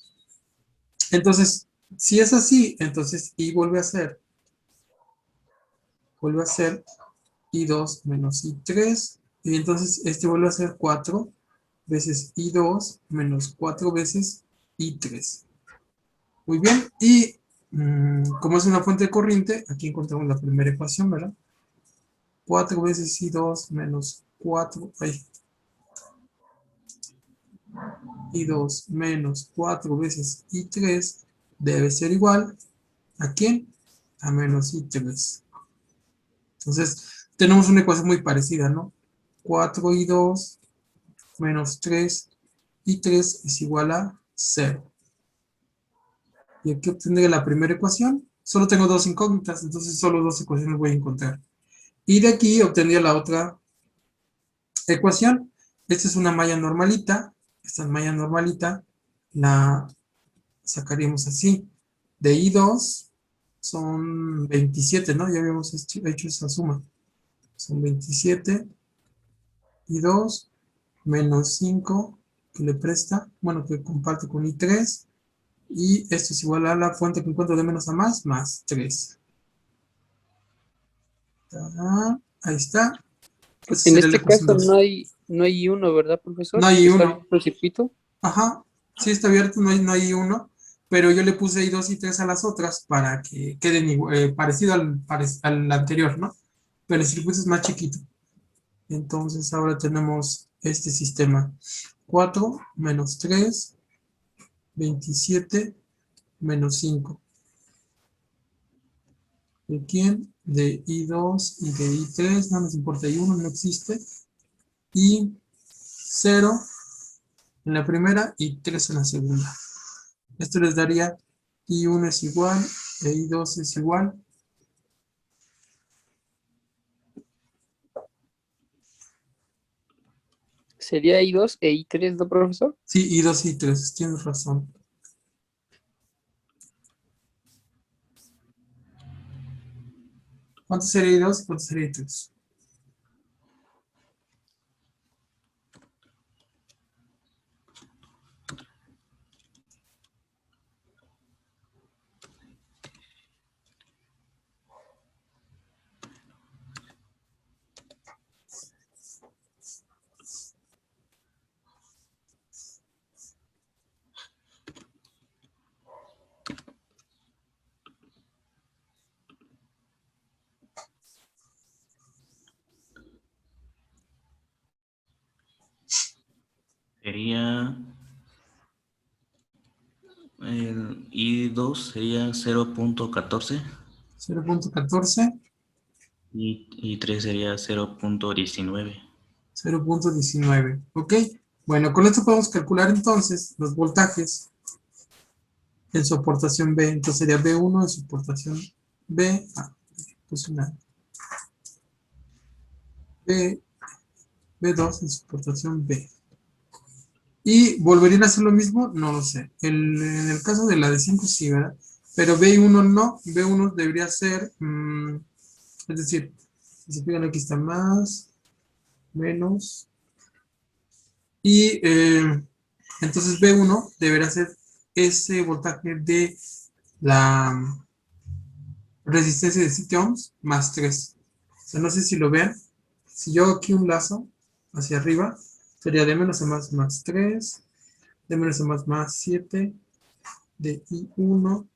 Entonces, si es así, entonces I vuelve a ser I2 menos I3, y entonces este vuelve a ser 4 veces I2 menos 4 veces I3. Muy bien, y como es una fuente de corriente, aquí encontramos la primera ecuación, ¿verdad? 4 veces I2 menos 4, I2 menos 4 veces I3 debe ser igual ¿a quién? A menos I3. Entonces, tenemos una ecuación muy parecida, ¿no? 4i2 menos 3i3 es igual a 0. Y aquí obtendré la primera ecuación. Solo tengo dos incógnitas, entonces solo dos ecuaciones voy a encontrar. Y de aquí obtendría la otra ecuación. Esta es una malla normalita. Esta malla normalita la sacaríamos así. De I2 son 27, ¿no? Ya habíamos hecho esa suma. Son 27 I2 menos 5 que le presta, bueno, que comparte con I3. Y esto es igual a la fuente que encuentro de menos a más 3. Ahí está. Esa En sería la este ecuación caso 2. no hay uno, ¿verdad, No profesor? hay ¿Está uno. abierto el circuito? Ajá. Sí está abierto, no hay uno. Pero yo le puse I2 y 3 a las otras para que queden parecido al anterior, ¿no? Pero el circuito es más chiquito. Entonces ahora tenemos este sistema. 4 menos 3, 27 menos 5. ¿De quién? De I2 y de I3, no nos importa, I1 no existe. Y 0 en la primera y 3 en la segunda. Esto les daría I1 es igual, e I2 es igual. Sería I2 e I3, ¿no, profesor? Sí, I2 y I3, tienes razón. ¿Cuánto sería I2 y cuánto sería I3? Sería el I2 sería 0.14 0.14, y 3 sería 0.19. 0.19. ¿Ok? Bueno, con esto podemos calcular entonces los voltajes en soportación B. Entonces sería B1 en soportación B. Pues una B, B2 en soportación B. ¿Y volverían a hacer lo mismo? No lo sé. En el caso de la de 5 sí, ¿verdad? Pero B1 no. B1 debería ser, es decir, si se fijan aquí está más, menos. Y entonces B1 deberá ser ese voltaje de la resistencia de 7 ohms más 3. O sea, no sé si lo vean. Si yo hago aquí un lazo hacia arriba, sería de menos a más 3, de menos a más 7, de I1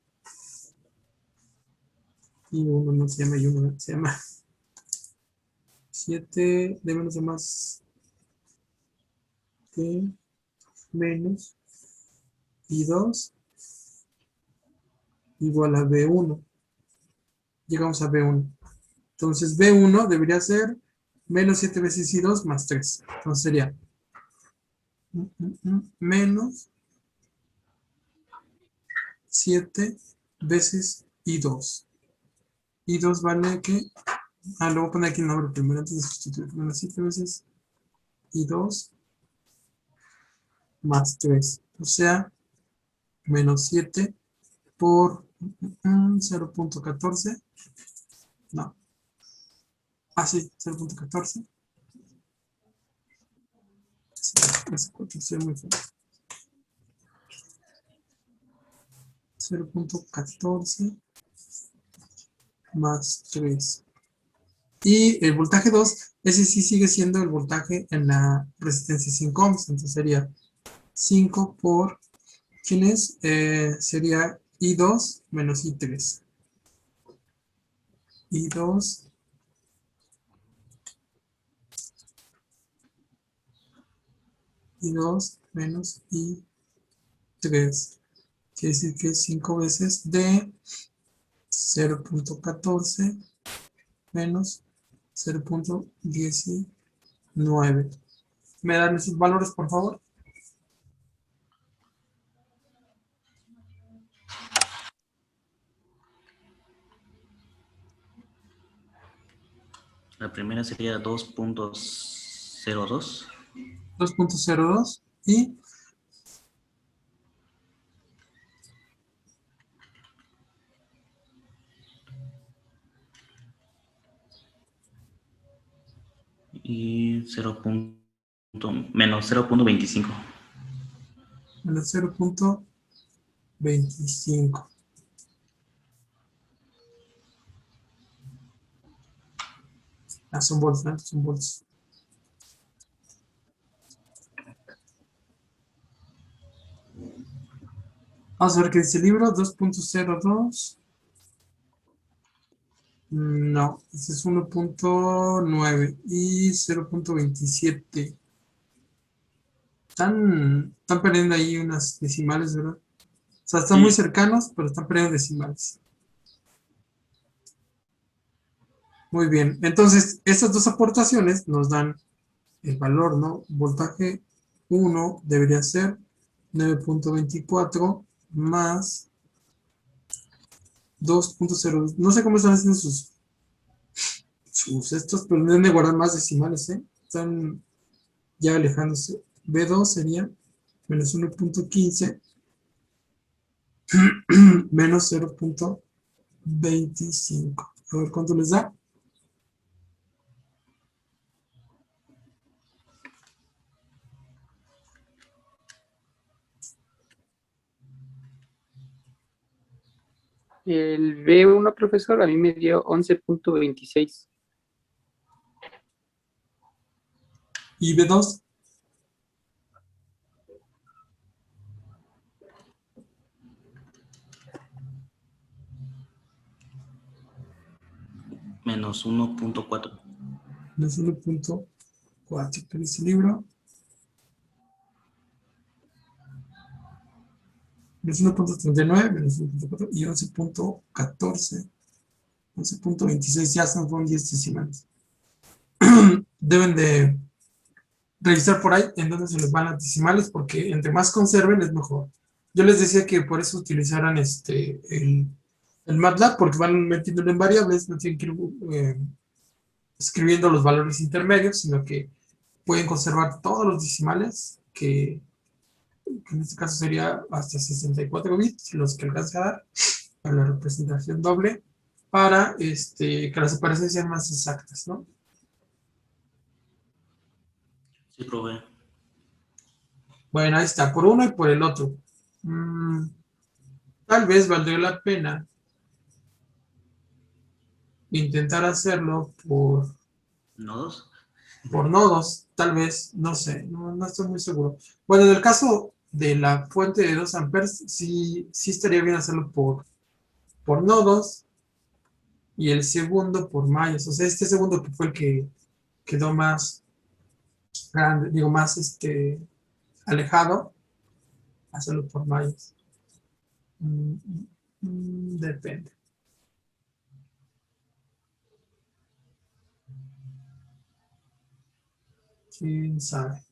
no se llama I1, se llama 7, de menos a más de menos I2 igual a B1. Llegamos a B1. Entonces B1 debería ser menos 7 veces I2 más 3. Entonces sería menos 7 veces I2. I2 vale que... lo voy a poner aquí el nombre primero antes de sustituir. Menos 7 veces I2 más 3. O sea, menos 7 por 0.14. No. Sí, 0.14. Soy muy feo. 0.14 más 3. Y el voltaje 2, ese sí sigue siendo el voltaje en la resistencia 5 ohms. Entonces sería 5 por, ¿quién es? Sería I2 menos I3. I2 I2 menos I3. Quiere decir que es 5 veces de 0.14 menos 0.19. ¿Me dan esos valores, por favor? La primera sería 2.02 2.02 y y menos 0.25. menos 0.25. Ah, son volts, ¿no? Son volts. Vamos a ver qué dice el libro. 2.02. No, ese es 1.9 y 0.27. Están perdiendo ahí unas decimales, ¿verdad? O sea, están muy Sí. cercanos, pero están perdiendo decimales. Muy bien. Entonces, estas dos aportaciones nos dan el valor, ¿no? Voltaje 1 debería ser 9.24 más 2.0. No sé cómo están haciendo sus estos, pero deben de guardar más decimales, ¿eh? Están ya alejándose. B2 sería menos 1.15 menos 0.25. A ver cuánto les da. El B1, profesor, a mí me dio 11.26. Y B2, Menos 1.4. menos 1.4. ¿Qué dice el libro? Menos 1.39, menos 1.4 y 11.14. 11.26, ya son 10 decimales. Deben de revisar por ahí en dónde se les van las decimales, porque entre más conserven es mejor. Yo les decía que por eso utilizaran el MATLAB, porque van metiéndolo en variables, no tienen que ir escribiendo los valores intermedios, sino que pueden conservar todos los decimales, que en este caso sería hasta 64 bits, los que alcance a dar para la representación doble, para que las operaciones sean más exactas, ¿no? Sí, probé. Bueno, ahí está, por uno y por el otro. Tal vez valdría la pena intentar hacerlo ¿Nodos? por nodos, tal vez, no sé, no estoy muy seguro. Bueno, en el caso de la fuente de 2 amperes, sí estaría bien hacerlo por nodos y el segundo por mallas. O sea, este segundo que fue el que quedó más grande, digo, más alejado, hacerlo por mallas. Depende. ¿Quién sabe?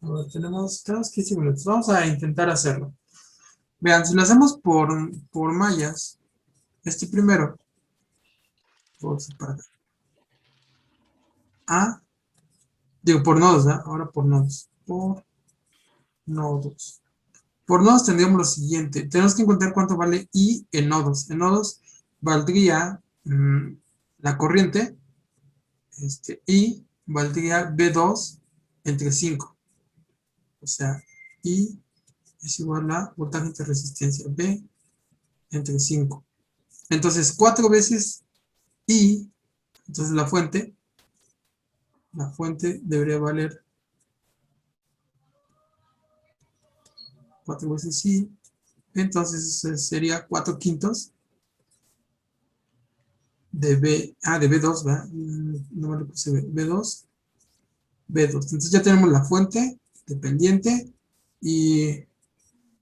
A ver, tenemos 15 minutos. Vamos a intentar hacerlo. Vean, si lo hacemos por mallas, este primero, por separar. Digo, por nodos, ¿no? Ahora por nodos. Por nodos. Por nodos tendríamos lo siguiente. Tenemos que encontrar cuánto vale I en nodos. En nodos valdría la corriente, I valdría B2 entre 5. O sea, I es igual a voltaje entre resistencia B entre 5. Entonces, 4 veces I, entonces la fuente debería valer 4 veces I, entonces sería 4 quintos de de B2, ¿verdad? No me lo puse B2, B2. Entonces ya tenemos la fuente dependiente y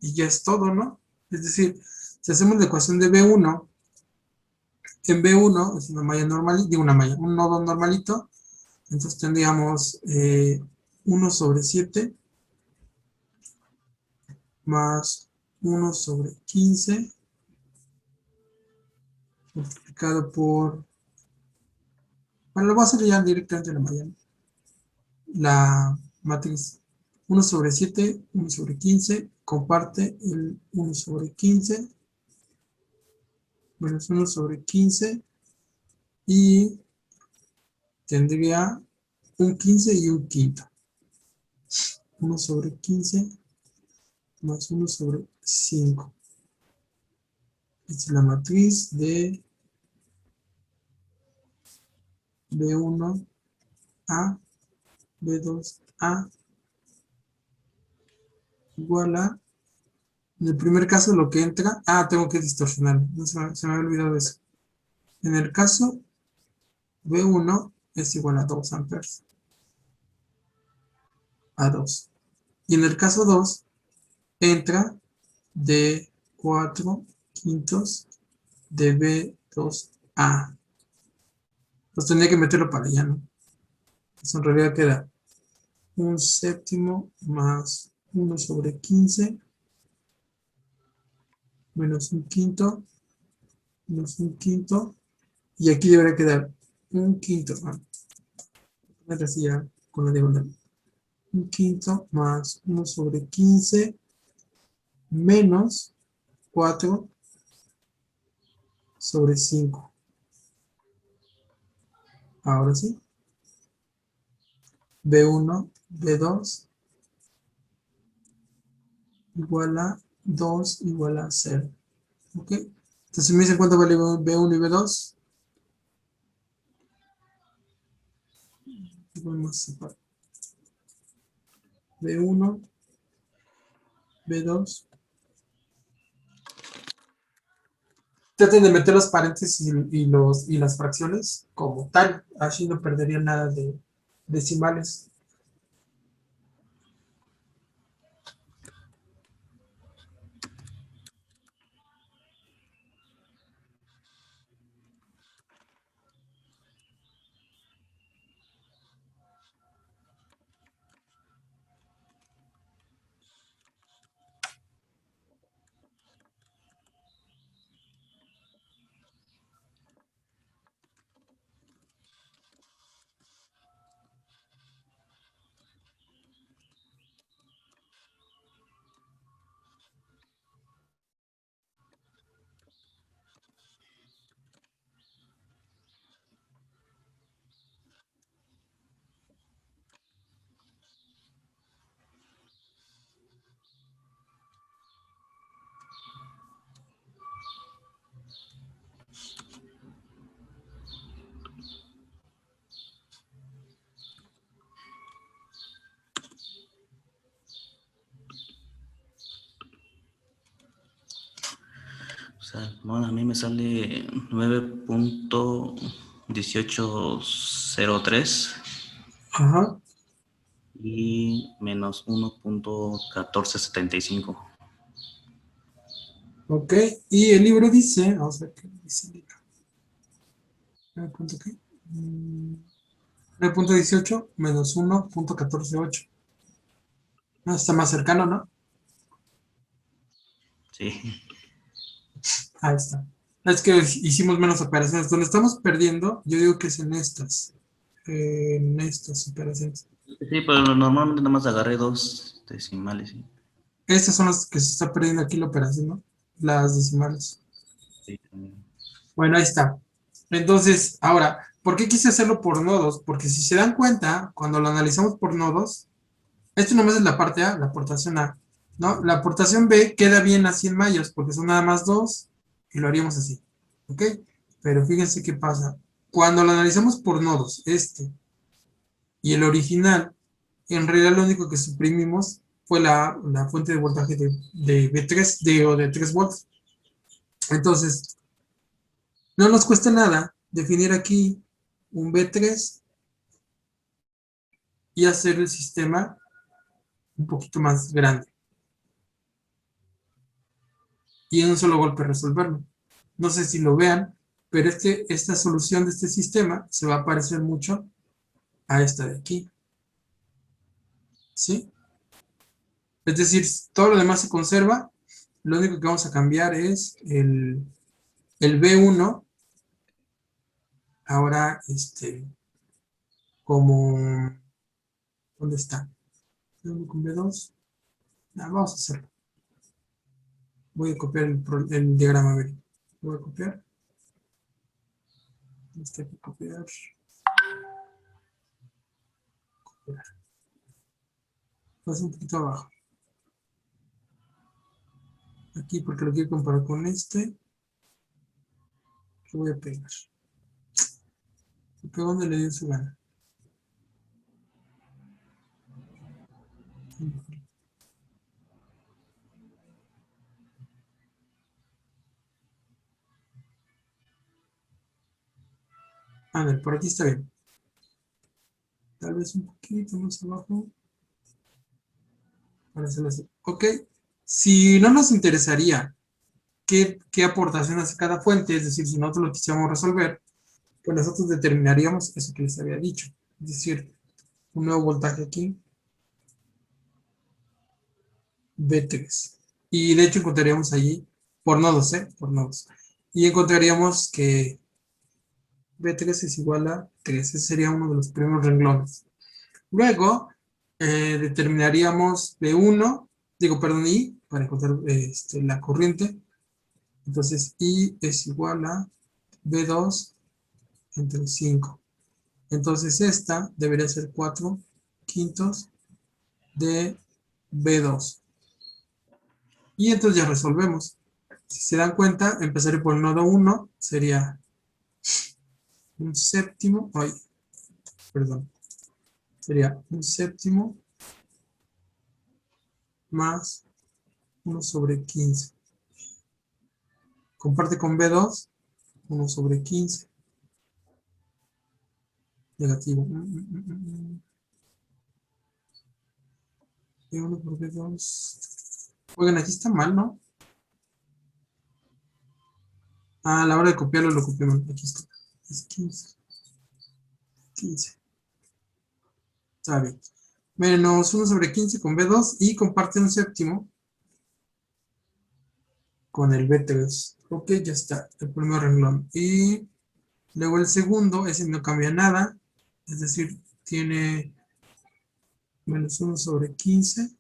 ya es todo, ¿no? Es decir, si hacemos la ecuación de B1, en B1 es una malla normal, digo una malla, un nodo normalito, entonces tendríamos 1 sobre 7 más 1 sobre 15 multiplicado por... Bueno, lo voy a hacer ya directamente en la mañana. La matriz 1 sobre 7, 1 sobre 15, comparte el 1 sobre 15, menos 1 sobre 15, y tendría un 15 y un quinto. 1 sobre 15 más 1 sobre 5. Esta es la matriz de B1A, B2A, igual a, en el primer caso lo que entra, tengo que distorsionar, no se me había olvidado eso. En el caso B1 es igual a 2 amperes, a 2. Y en el caso 2, entra de 4 quintos de B2A. Pues tendría que meterlo para allá, ¿no? Pues en realidad queda un séptimo más 1 sobre 15 menos un quinto menos un quinto, y aquí debería quedar un quinto, poner así ya con la diagonal, un quinto más 1 sobre 15 menos 4 sobre 5. Ahora sí, B1, B2 igual a 2 igual a 0. ¿Ok? Entonces me dicen cuánto vale B1 y B2. Vamos a separar. B1, B2. Traten de meter los paréntesis y las fracciones como tal. Así no perdería nada de decimales. O sea, bueno, a mí me sale 9.1803 Ajá. y menos 1.1475. Ok. Y el libro dice, vamos a ver qué dice el libro. 9.18 menos 1.148. No, está más cercano, ¿no? Sí, Ahí está. Es que hicimos menos operaciones. Donde estamos perdiendo, yo digo que es en estas. En estas operaciones. sí, pero normalmente nada más agarré dos decimales. Sí. Estas son las que se está perdiendo aquí la operación, ¿no? Las decimales. Sí, también. Bueno, ahí está. Entonces, ahora, ¿por qué quise hacerlo por nodos? Porque si se dan cuenta, cuando lo analizamos por nodos, esto nomás es la parte A, la aportación A, ¿no? La aportación B queda bien así en mayos, porque son nada más dos, y lo haríamos así, ¿ok? Pero fíjense qué pasa. Cuando lo analizamos por nodos, y el original, en realidad lo único que suprimimos fue la fuente de voltaje de B3, o de 3 volts. Entonces, no nos cuesta nada definir aquí un B3 y hacer el sistema un poquito más grande. Y en un solo golpe resolverlo. No sé si lo vean, pero esta solución de este sistema se va a parecer mucho a esta de aquí. ¿Sí? Es decir, todo lo demás se conserva. Lo único que vamos a cambiar es el B1 Ahora, como, ¿dónde está? B1 con B2. Vamos a hacerlo. Voy a copiar el diagrama, a ver. Voy a copiar. Este hay que copiar. Copiar. Pasa un poquito abajo. Aquí porque lo quiero comparar con este. Lo voy a pegar. ¿Lo pego donde le dio su gana? A ver, por aquí está bien. Tal vez un poquito más abajo. Para hacerlo así. Ok. Si no nos interesaría qué aportación hace cada fuente, es decir, si nosotros lo quisiéramos resolver, pues nosotros determinaríamos eso que les había dicho. Es decir, un nuevo voltaje aquí, B3. Y de hecho encontraríamos allí, por nodos, por nodos. Y encontraríamos que B3 es igual a 3. Ese sería uno de los primeros renglones. Luego, determinaríamos B1, digo, perdón, I, para encontrar la corriente. Entonces, I es igual a B2 entre 5. Entonces, esta debería ser 4 quintos de B2. Y entonces ya resolvemos. Si se dan cuenta, empezaré por el nodo 1, sería un séptimo, perdón, sería un séptimo más 1 sobre 15. Comparte con B2, 1 sobre 15. Negativo. B1 por B2. Oigan, aquí está mal, ¿no? A la hora de copiarlo lo copié mal. Aquí está. Es 15. 15. Está bien. Menos 1 sobre 15 con B2 y comparte un séptimo con el B3. Ok, ya está. El primer renglón. Y luego el segundo, ese no cambia nada. Es decir, tiene menos 1 sobre 15.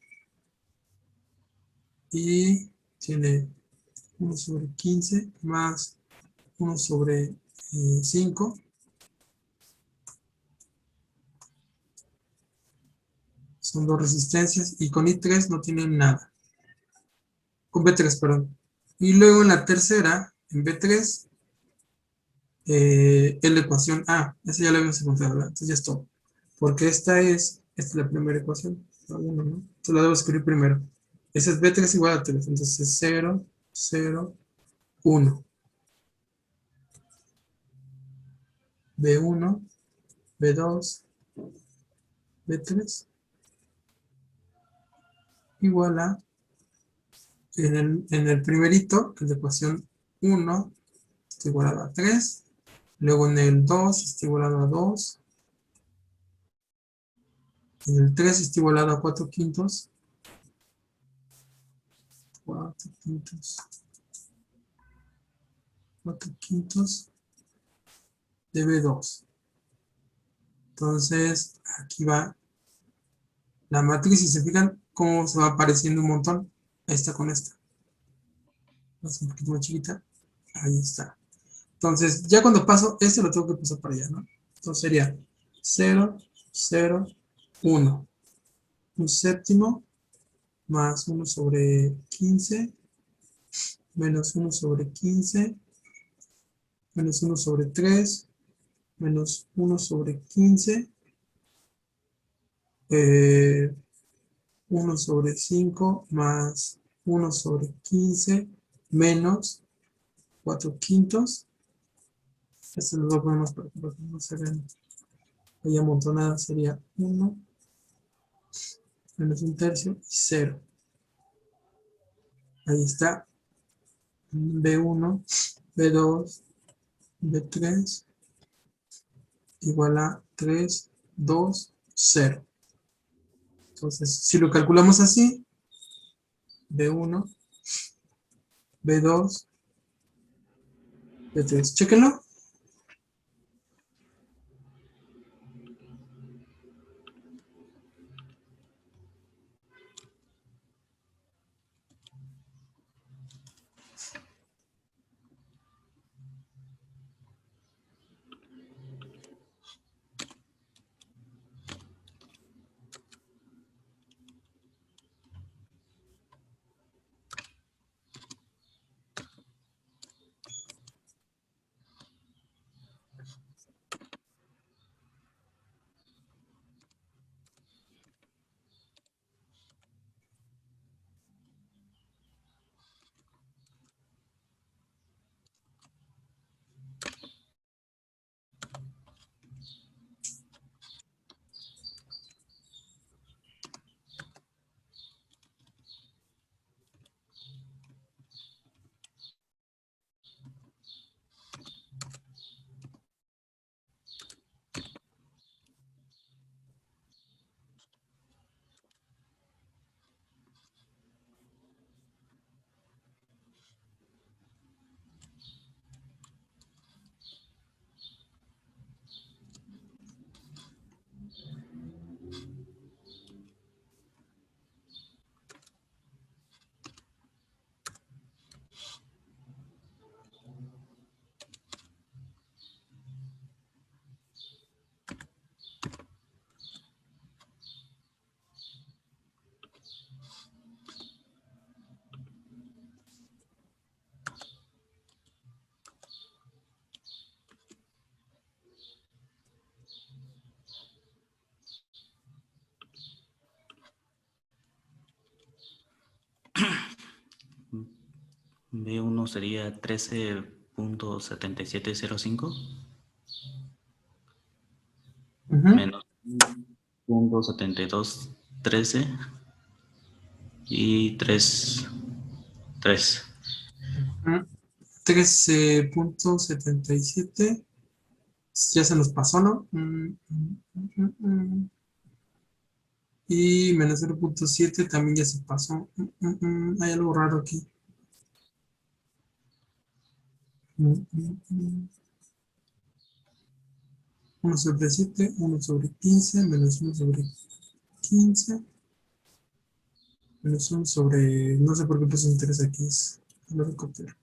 Y tiene 1 sobre 15 más 1 sobre 5. Son dos resistencias. Y con I3 no tienen nada. Con B3, perdón. Y luego en la tercera, en B3, es la ecuación A. Esa ya la habíamos encontrado, ¿verdad? Entonces ya es todo. Porque esta es la primera ecuación. La 1, ¿no? Entonces la debo escribir primero. Esa es B3 igual a 3. Entonces es 0, 0, 1. B1, B2, B3 igual a, en el primerito, que es la ecuación 1, está igualado a 3. Luego en el 2 está igualado a 2. En el 3 está igualado a 4 quintos. 4 quintos. 4 quintos de B2. Entonces, aquí va la matriz. Si se fijan cómo se va apareciendo un montón. Esta con esta. Es un poquito más chiquita. Ahí está. Entonces, ya cuando paso, este lo tengo que pasar para allá, ¿no? Entonces sería 0, 0, 1. Un séptimo más 1 sobre 15 menos 1 sobre 15 menos 1 sobre 3 menos 1 sobre 15 1 sobre 5 más 1 sobre 15 menos 4 quintos. Esto lo voy a poner más para que no se vean ahí amontonadas. Sería 1 menos un tercio y 0. Ahí está. B1, B2, B3 igual a 3, 2, 0. Entonces, si lo calculamos así, B1, B2, B3. Chéquenlo. B1 sería 13.7705 Ujú. menos 1.7213 y 3. 3. 13.77. Ya se nos pasó, ¿no? Y menos 0.7 también ya se pasó. Hay algo raro aquí. 1 sobre 7, 1 sobre 15, menos 1 sobre 15, menos 1 sobre... No sé por qué puse un 3 aquí. Lo de copiar.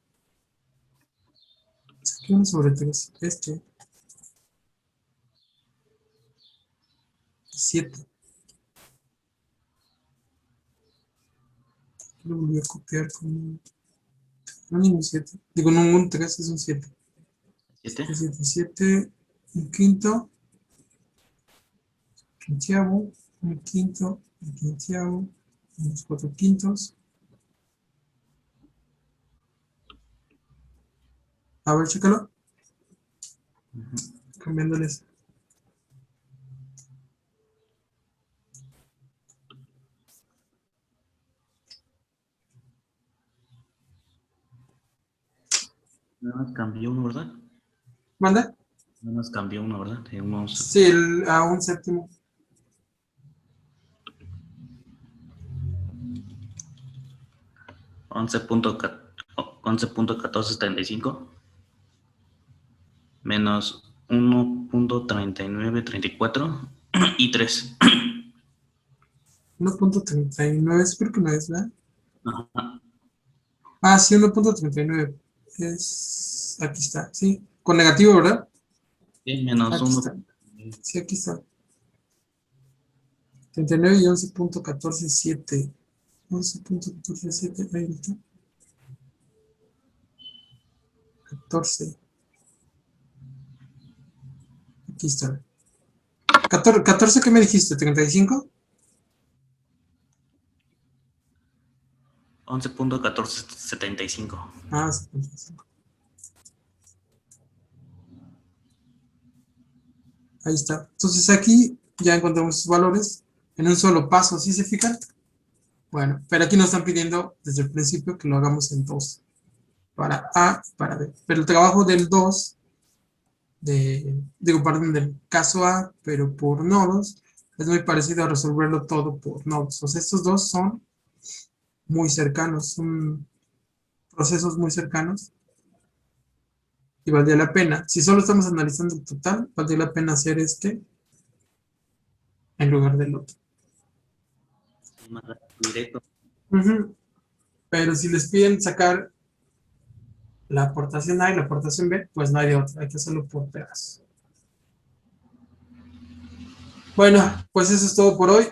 Aquí 1 sobre 3. 7. Lo volví a copiar con... No, ningún 7. Digo, no, un 3 es un 7. 7. 7, 7, un quinto, quinceavo, un quinto, un quinceavo, unos 4 quintos. A ver, chécalo. Cambiándoles. Nada más cambió uno, ¿verdad? ¿Manda? Nada más cambió uno, ¿verdad? Sí, a un séptimo. 11.1475 menos 1.3934 y 3. 1.39, espero que no es, ¿verdad? Ajá. Ah, sí, 1.39. Es... Aquí está, sí. Con negativo, ¿verdad? Sí, menos Aquí 1. está. Sí, aquí está. 39 y 11.147. 11.147, ahí está. 14. Aquí está. 14, ¿qué me dijiste? ¿35? 11.1475. Ah, 75. Ahí está. Entonces aquí ya encontramos sus valores en un solo paso, ¿sí se fijan? Bueno, pero aquí nos están pidiendo desde el principio que lo hagamos en 2. Para A y para B. Pero el trabajo del 2, perdón, del caso A, pero por nodos, es muy parecido a resolverlo todo por nodos. O sea, estos dos son muy cercanos, son procesos muy cercanos y valdría la pena. Si solo estamos analizando el total, valdría la pena hacer este en lugar del otro. Más directo. Pero si les piden sacar la aportación A y la aportación B, pues no hay de otra, hay que hacerlo por pedazos. Bueno, pues eso es todo por hoy.